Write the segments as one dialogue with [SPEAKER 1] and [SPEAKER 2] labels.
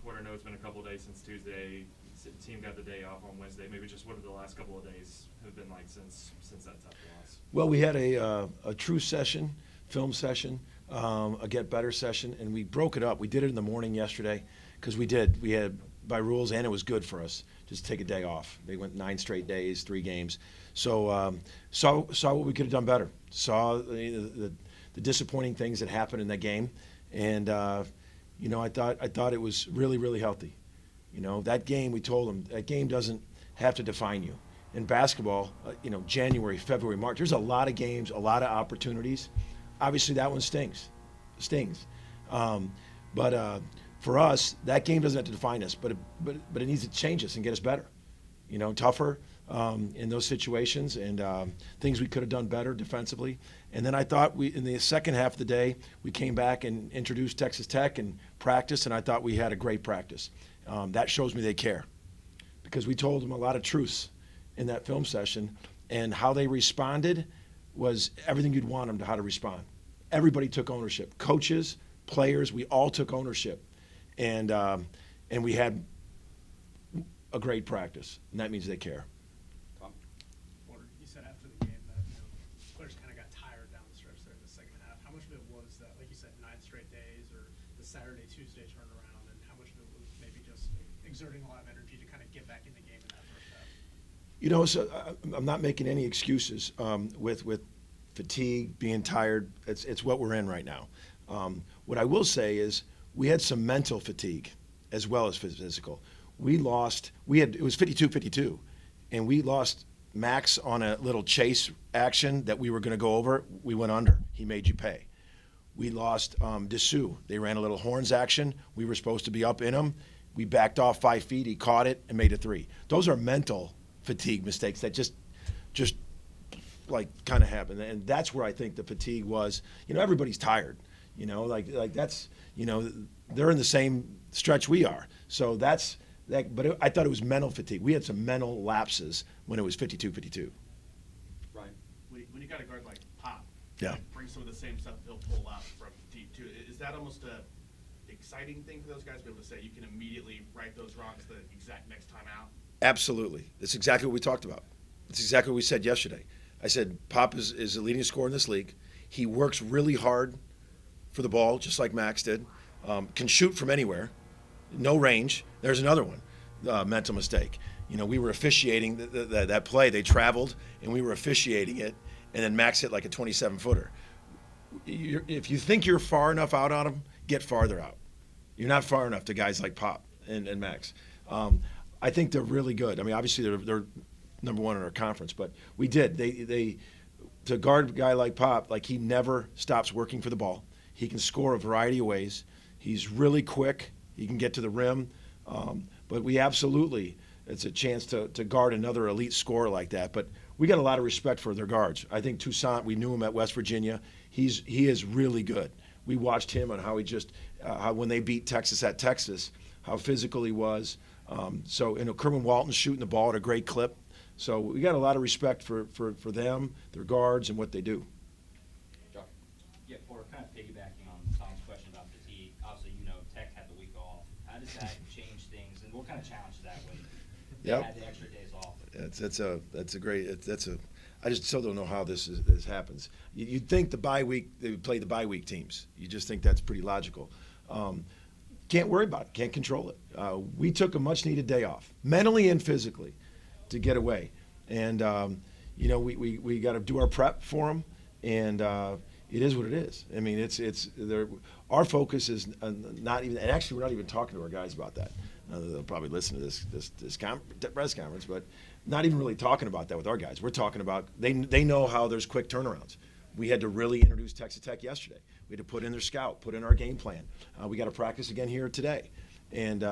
[SPEAKER 1] Porter, I know it's been a couple of days since Tuesday. The team got the day off on Wednesday. Maybe just what have the last couple of days have been like since that tough loss?
[SPEAKER 2] Well, we had a true session, film session, a get better session, and we broke it up. We did it in the morning yesterday because we had by rules, and it was good for us just to take a day off. They went 9 straight days, 3 games. So saw what we could have done better. Saw the disappointing things that happened in that game, and I thought it was really, really healthy. That game, we told them, that game doesn't have to define you. In basketball, January, February, March, there's a lot of games, a lot of opportunities. Obviously, that one stings. But for us, that game doesn't have to define us, but it needs to change us and get us better. Tougher in those situations, and things we could have done better defensively. And then I thought in the second half of the day, we came back and introduced Texas Tech and practice, and I thought we had a great practice. That shows me they care, because we told them a lot of truths in that film session, and how they responded was everything you'd want them to how to respond. Everybody took ownership. Coaches, players, we all took ownership, and we had a great practice, and that means they care.
[SPEAKER 3] Porter, you said after the game that players kind of got tired down the stretch there in the second half. How much of it was that, like you said, 9 straight days, or the Saturday, Tuesday turnaround, and how much of it was maybe just exerting a lot of energy to kind of get back in the game in that first half?
[SPEAKER 2] So I'm not making any excuses with fatigue, being tired. It's what we're in right now. What I will say is we had some mental fatigue as well as physical. It was 52-52, and we lost Max on a little chase action that we were going to go over. We went under. He made you pay. We lost Dessous. They ran a little horns action. We were supposed to be up in him. We backed off 5 feet. He caught it and made a 3. Those are mental fatigue mistakes that just like kind of happen, and that's where I think the fatigue was. Everybody's tired. Like that's they're in the same stretch we are. So that's that. But I thought it was mental fatigue. We had some mental lapses when it was 52-52.
[SPEAKER 4] Right. When you got a guard like Pop,
[SPEAKER 2] Yeah.
[SPEAKER 4] bring some of the same stuff he'll pull out from deep too. Is that almost a exciting thing for those guys to be able to say you can immediately right those wrongs the exact next time out?
[SPEAKER 2] Absolutely. That's exactly what we talked about. That's exactly what we said yesterday. I said Pop is the leading scorer in this league. He works really hard for the ball, just like Max did. Can shoot from anywhere. No range. There's another one. Mental mistake. We were officiating that play. They traveled, and we were officiating it, and then Max hit like a 27-footer. If you think you're far enough out on him, get farther out. You're not far enough to guys like Pop and Max. I think they're really good. I mean, obviously they're number 1 in our conference, but we did. They to guard a guy like Pop, like he never stops working for the ball. He can score a variety of ways. He's really quick. He can get to the rim. But we absolutely, it's a chance to guard another elite scorer like that. But we got a lot of respect for their guards. I think Toussaint, we knew him at West Virginia. He is really good. We watched him on how he just, how when they beat Texas at Texas, how physical he was. Kerwin Walton's shooting the ball at a great clip. So we got a lot of respect for them, their guards, and what they do.
[SPEAKER 5] Yeah, Porter, kind of piggybacking on Tom's question about fatigue. Obviously, Tech had the week off. How does that change things, and what kind of challenge is that when they had the extra days off?
[SPEAKER 2] I just still don't know how this happens. You'd think the bye week, they would play the bye week teams. You just think that's pretty logical. Can't worry about it. Can't control it. We took a much-needed day off, mentally and physically, to get away. And, we got to do our prep for them, and it is what it is. I mean, our focus is not even, and actually we're not even talking to our guys about that. They'll probably listen to this press conference, but not even really talking about that with our guys. We're talking about, they know how there's quick turnarounds. We had to really introduce Texas Tech yesterday. We had to put in their scout, put in our game plan. We got to practice again here today. And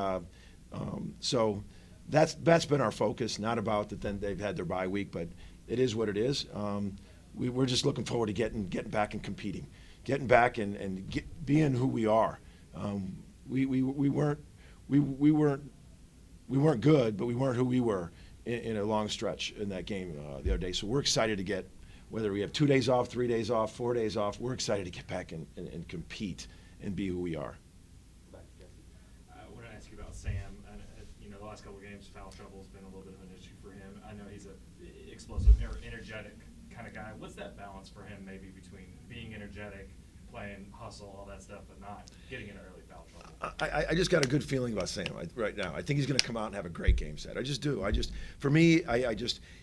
[SPEAKER 2] so that's been our focus, not about that then they've had their bye week, but it is what it is. We're just looking forward to getting back and competing, getting back and being who we are. We weren't good, but we weren't who we were in a long stretch in that game the other day. So we're excited to get, whether we have 2 days off, 3 days off, 4 days off, we're excited to get back and compete and be who we are.
[SPEAKER 1] I want to ask you about Sam, and the last couple of games, foul trouble has been a little bit of an issue for him. I know he's a explosive, energetic kind of guy. What's that balance for him, maybe between being energetic, playing hustle, all that stuff, but not getting into early foul trouble?
[SPEAKER 2] I just got a good feeling about Sam right now. I think he's going to come out and have a great game set. I just do. For me,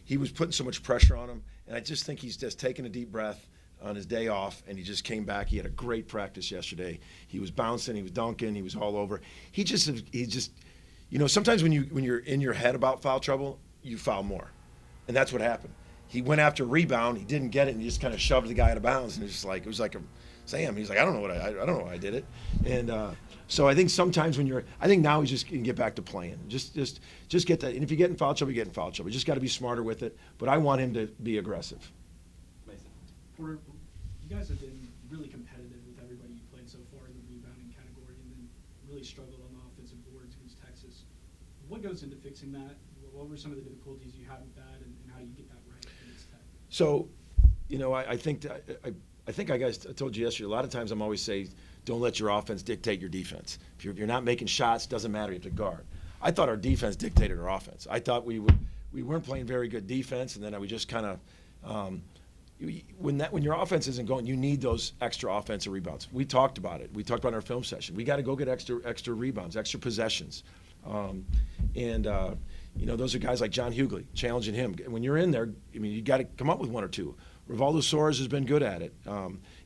[SPEAKER 2] he was putting so much pressure on him, and I just think he's just taking a deep breath on his day off, and he just came back. He had a great practice yesterday. He was bouncing, he was dunking, he was all over. He just, sometimes when you're in your head about foul trouble, you foul more, and that's what happened. He went after a rebound, he didn't get it, and he just kind of shoved the guy out of bounds, and it was like a Sam. He's like, I don't know why I did it, and so I think sometimes I think now he's just going to get back to playing. Just get that. And if you get in foul trouble, you get in foul trouble. You just got to be smarter with it. But I want him to be aggressive.
[SPEAKER 5] Mason.
[SPEAKER 3] Porter, you guys have been really competitive with everybody you played so far in the rebounding category, and then really struggled on the offensive boards against Texas. What goes into fixing that? What were some of the difficulties you had with that, and how do you get that right against Tech?
[SPEAKER 2] So, I think I told you yesterday, a lot of times I'm always saying, don't let your offense dictate your defense. If you're not making shots, doesn't matter, you have to guard. I thought our defense dictated our offense. I thought we weren't playing very good defense, and then we just kind of when your offense isn't going, you need those extra offensive rebounds. We talked about it. We talked about in our film session. We got to go get extra rebounds, extra possessions. Those are guys like John Hughley, challenging him. When you're in there, you got to come up with one or two. Rivaldo Soares has been good at it,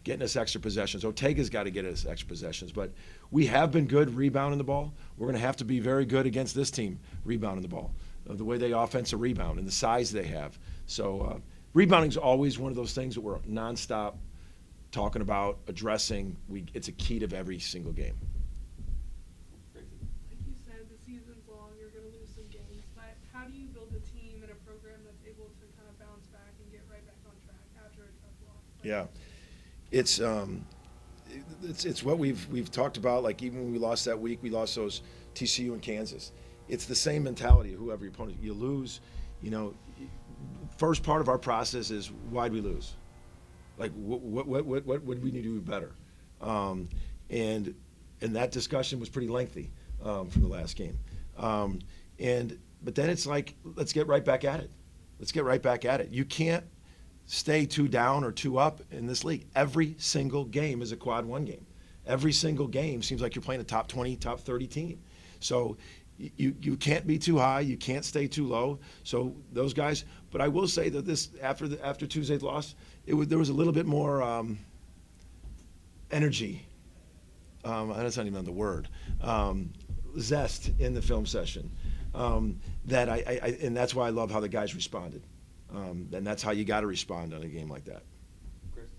[SPEAKER 2] getting us extra possessions. Ortega's got to get us extra possessions. But we have been good rebounding the ball. We're going to have to be very good against this team rebounding the ball, the way they offensive rebound and the size they have. So rebounding is always one of those things that we're nonstop talking about, addressing. It's a key to every single game.
[SPEAKER 6] Like you said, the season's long, you're going to lose some games, but how do you build a team and a program that's able to kind of bounce back and get right back on track after a tough loss?
[SPEAKER 2] Yeah, it's what we've talked about. Like even when we lost that week, we lost those TCU and Kansas. It's the same mentality of whoever your opponent. You lose, first part of our process is why'd we lose? Like what would we need to do better? And that discussion was pretty lengthy from the last game. But then it's like, let's get right back at it. Let's get right back at it. You can't stay 2 down or 2 up in this league. Every single game is a quad 1 game. Every single game seems like you're playing a top 20, top 30 team. So you can't be too high. You can't stay too low. So those guys. But I will say that this after Tuesday's loss, there was a little bit more energy. That's not even the word. Zest in the film session. That and that's why I love how the guys responded. And that's how you got to respond on a game like that.
[SPEAKER 5] Chris?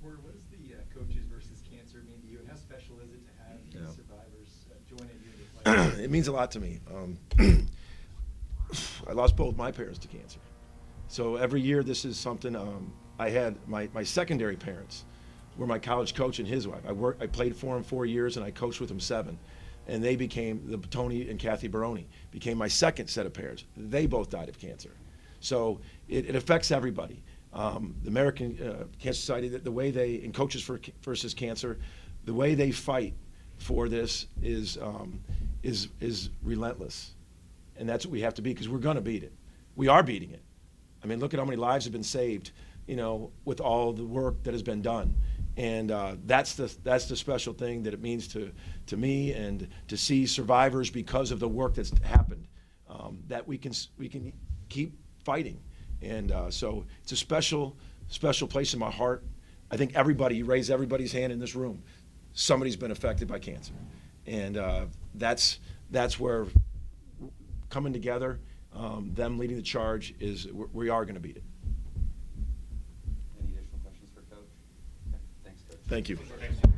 [SPEAKER 7] Porter, what does the coaches versus cancer mean to you, and how special is it to have these survivors join in you to play?
[SPEAKER 2] It means a lot to me. I lost both my parents to cancer. So every year this is something. I had my secondary parents were my college coach and his wife. I played for him 4 years, and I coached with him 7. And they became, Tony and Kathy Baroni, became my second set of parents. They both died of cancer. So it affects everybody. The American Cancer Society, the way they, and Coaches versus Cancer, the way they fight for this is relentless. And that's what we have to be, because we're going to beat it. We are beating it. I mean, look at how many lives have been saved, with all the work that has been done. And that's the special thing that it means to me, and to see survivors because of the work that's happened, that we can keep fighting. And so it's a special place in my heart. I think you raise everybody's hand in this room, somebody's been affected by cancer. And that's where coming together, them leading the charge, we are going to beat it.
[SPEAKER 5] Any additional questions for Coach? Okay, thanks, Coach.
[SPEAKER 2] Thank you.
[SPEAKER 1] Thanks.